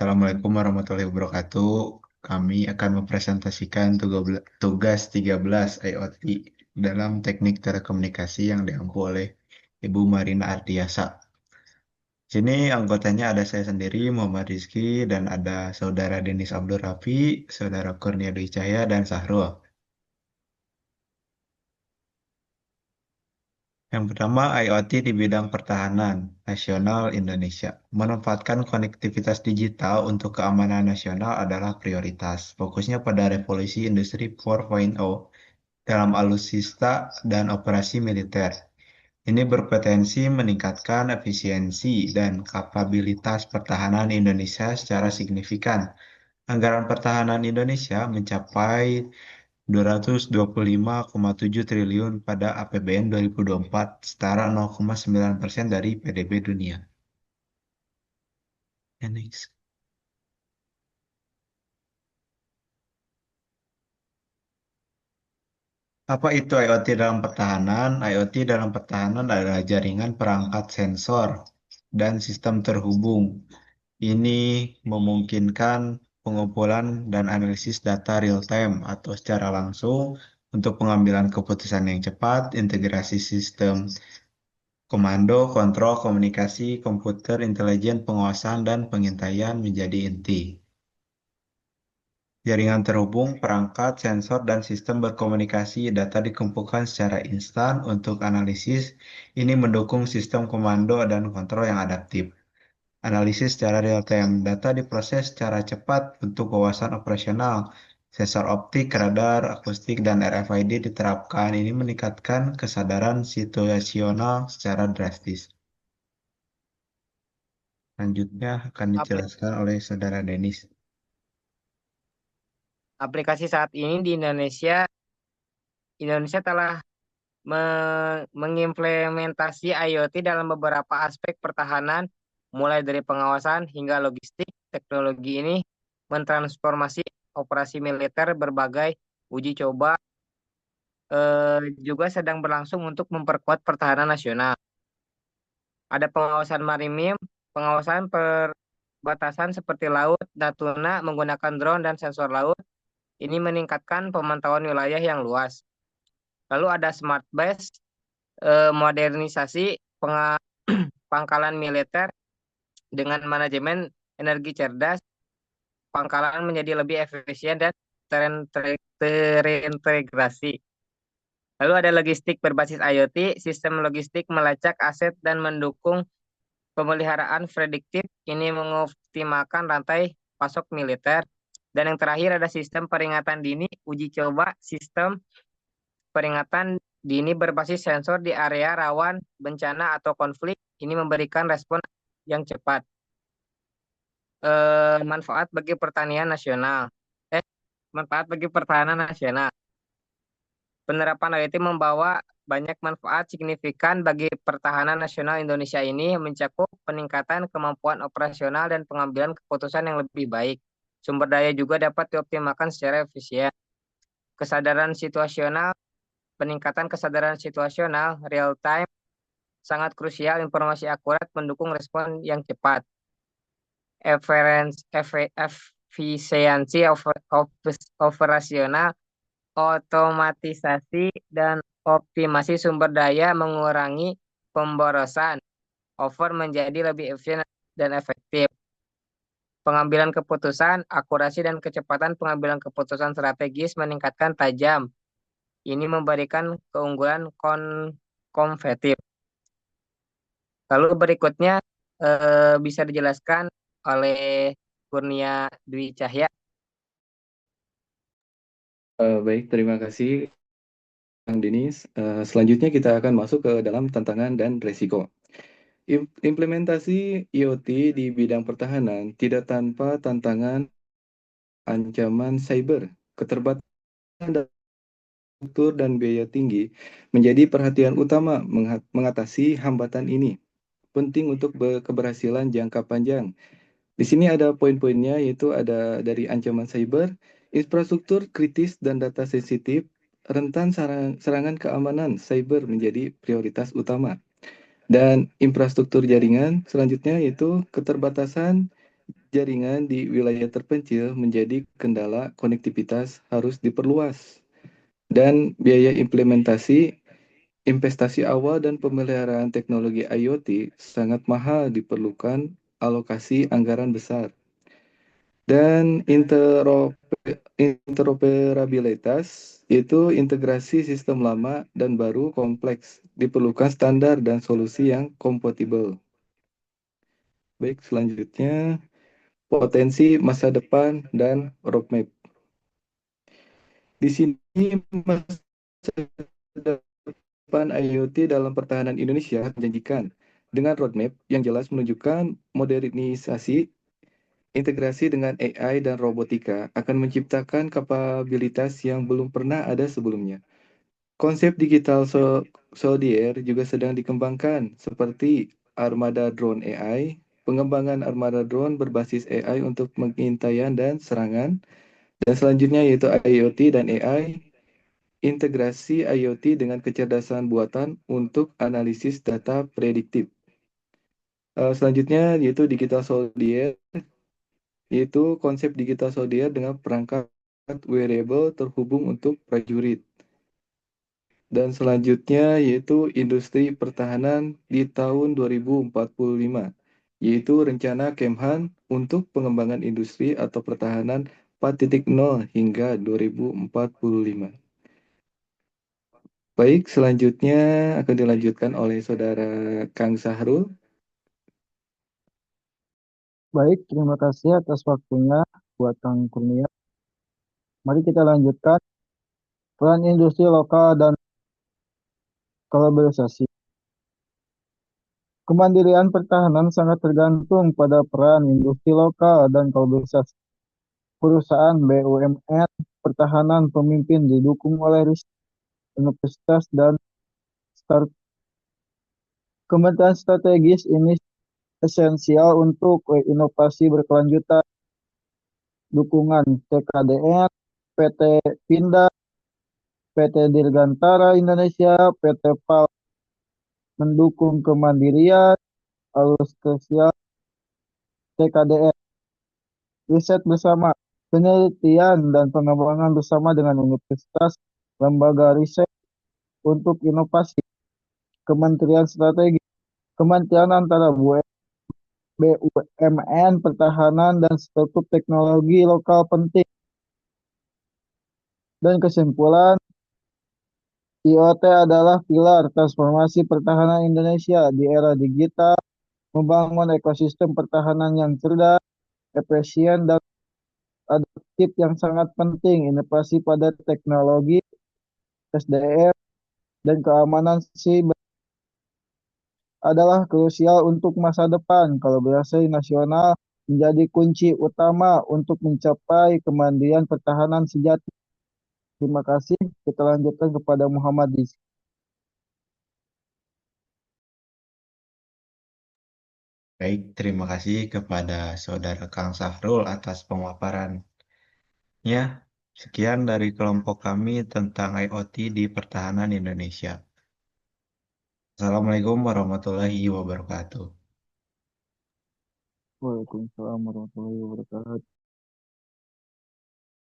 Assalamualaikum warahmatullahi wabarakatuh. Kami akan mempresentasikan tugas 13 IoT dalam teknik telekomunikasi yang diampu oleh Ibu Marina Ardiasa. Sini anggotanya ada saya sendiri, Muhammad Rizky, dan ada saudara Denis Abdul Rafi, saudara Kurnia Dwi Cahya, dan Sahrul. Yang pertama, IoT di bidang pertahanan nasional Indonesia. Menempatkan konektivitas digital untuk keamanan nasional adalah prioritas. Fokusnya pada revolusi industri 4.0 dalam alutsista dan operasi militer. Ini berpotensi meningkatkan efisiensi dan kapabilitas pertahanan Indonesia secara signifikan. Anggaran pertahanan Indonesia mencapai 225,7 triliun pada APBN 2024, setara 0,9% dari PDB dunia. Next. Apa itu IoT dalam pertahanan? IoT dalam pertahanan adalah jaringan perangkat sensor dan sistem terhubung. Ini memungkinkan pengumpulan dan analisis data real-time atau secara langsung untuk pengambilan keputusan yang cepat, integrasi sistem komando, kontrol, komunikasi, komputer, intelijen, penguasaan, dan pengintaian menjadi inti. Jaringan terhubung, perangkat, sensor, dan sistem berkomunikasi. Data dikumpulkan secara instan untuk analisis. Ini mendukung sistem komando dan kontrol yang adaptif. Analisis secara real-time. Data diproses secara cepat untuk wawasan operasional. Sensor optik, radar, akustik, dan RFID diterapkan. Ini meningkatkan kesadaran situasional secara drastis. Selanjutnya akan Apli- dijelaskan oleh Saudara Denis. Aplikasi saat ini di Indonesia telah mengimplementasi IoT dalam beberapa aspek pertahanan, mulai dari pengawasan hingga logistik. Teknologi ini mentransformasi operasi militer. Berbagai uji coba juga sedang berlangsung untuk memperkuat pertahanan nasional. Ada pengawasan marinir, pengawasan perbatasan seperti laut, Natuna menggunakan drone dan sensor laut. Ini meningkatkan pemantauan wilayah yang luas. Lalu ada smart base, modernisasi pangkalan militer dengan manajemen energi cerdas. Pangkalan menjadi lebih efisien dan terintegrasi. Lalu ada logistik berbasis IoT, sistem logistik melacak aset dan mendukung pemeliharaan prediktif. Ini mengoptimalkan rantai pasok militer. Dan yang terakhir ada sistem peringatan dini, uji coba sistem peringatan dini berbasis sensor di area rawan bencana atau konflik. Ini memberikan respon yang cepat. Manfaat bagi pertanian nasional. Eh, Manfaat bagi pertahanan nasional. Penerapan IoT membawa banyak manfaat signifikan bagi pertahanan nasional Indonesia. Ini mencakup peningkatan kemampuan operasional dan pengambilan keputusan yang lebih baik. Sumber daya juga dapat dioptimalkan secara efisien. Kesadaran situasional, peningkatan kesadaran situasional real time sangat krusial. Informasi akurat mendukung respon yang cepat. Efisiensi operasional, otomatisasi dan optimasi sumber daya mengurangi pemborosan. Over menjadi lebih efisien dan efektif. Pengambilan keputusan, akurasi dan kecepatan pengambilan keputusan strategis meningkatkan tajam. Ini memberikan keunggulan kompetitif. Lalu berikutnya bisa dijelaskan oleh Kurnia Dwi Cahya. Baik, terima kasih Kang Denis. Selanjutnya kita akan masuk ke dalam tantangan dan resiko. Implementasi IoT di bidang pertahanan tidak tanpa tantangan, ancaman cyber, keterbatasan struktur dan biaya tinggi menjadi perhatian utama. Mengatasi hambatan ini penting untuk keberhasilan jangka panjang. Di sini ada poin-poinnya, yaitu ada dari ancaman cyber, infrastruktur kritis dan data sensitif, rentan serangan keamanan cyber menjadi prioritas utama. Dan infrastruktur jaringan selanjutnya yaitu keterbatasan jaringan di wilayah terpencil menjadi kendala konektivitas harus diperluas. Dan biaya implementasi, investasi awal dan pemeliharaan teknologi IoT sangat mahal diperlukan alokasi anggaran besar. Dan interoperabilitas itu integrasi sistem lama dan baru kompleks, diperlukan standar dan solusi yang kompatibel. Baik, selanjutnya potensi masa depan dan roadmap. Di sini masa depan IoT dalam pertahanan Indonesia menjanjikan dengan roadmap yang jelas menunjukkan modernisasi, integrasi dengan AI dan robotika akan menciptakan kapabilitas yang belum pernah ada sebelumnya. Konsep digital soldier juga sedang dikembangkan seperti armada drone AI, pengembangan armada drone berbasis AI untuk pengintaian dan serangan, dan selanjutnya yaitu IoT dan AI, integrasi IoT dengan kecerdasan buatan untuk analisis data prediktif. Selanjutnya yaitu digital soldier, yaitu konsep digital soldier dengan perangkat wearable terhubung untuk prajurit. Dan selanjutnya yaitu industri pertahanan di tahun 2045, yaitu rencana Kemhan untuk pengembangan industri atau pertahanan 4.0 hingga 2045. Baik, selanjutnya akan dilanjutkan oleh Saudara Kang Sahrul. Baik, terima kasih atas waktunya buat Kang Kurnia. Mari kita lanjutkan peran industri lokal dan globalisasi. Kemandirian pertahanan sangat tergantung pada peran industri lokal dan globalisasi. Perusahaan BUMN pertahanan pemimpin didukung oleh riset, universitas, dan start. Kementerian strategis ini esensial untuk inovasi berkelanjutan. Dukungan TKDN, PT Pindad, PT Dirgantara Indonesia, PT PAL mendukung kemandirian alutsista TKDN, riset bersama, penelitian dan pengembangan bersama dengan universitas, lembaga riset untuk inovasi, Kementerian Strategi, kementerian antara BUMN, pertahanan, dan startup teknologi lokal penting. Dan kesimpulan, IoT adalah pilar transformasi pertahanan Indonesia di era digital, membangun ekosistem pertahanan yang cerdas, efisien, dan adaptif yang sangat penting. Inovasi pada teknologi, SDM, dan keamanan siber adalah krusial untuk masa depan. Kolaborasi nasional menjadi kunci utama untuk mencapai kemandirian pertahanan sejati. Terima kasih. Kita lanjutkan kepada Muhammad Rizky. Baik, terima kasih kepada Saudara Kang Sahrul atas pemaparannya. Sekian dari kelompok kami tentang IoT di pertahanan Indonesia. Assalamualaikum warahmatullahi wabarakatuh. Waalaikumsalam warahmatullahi wabarakatuh.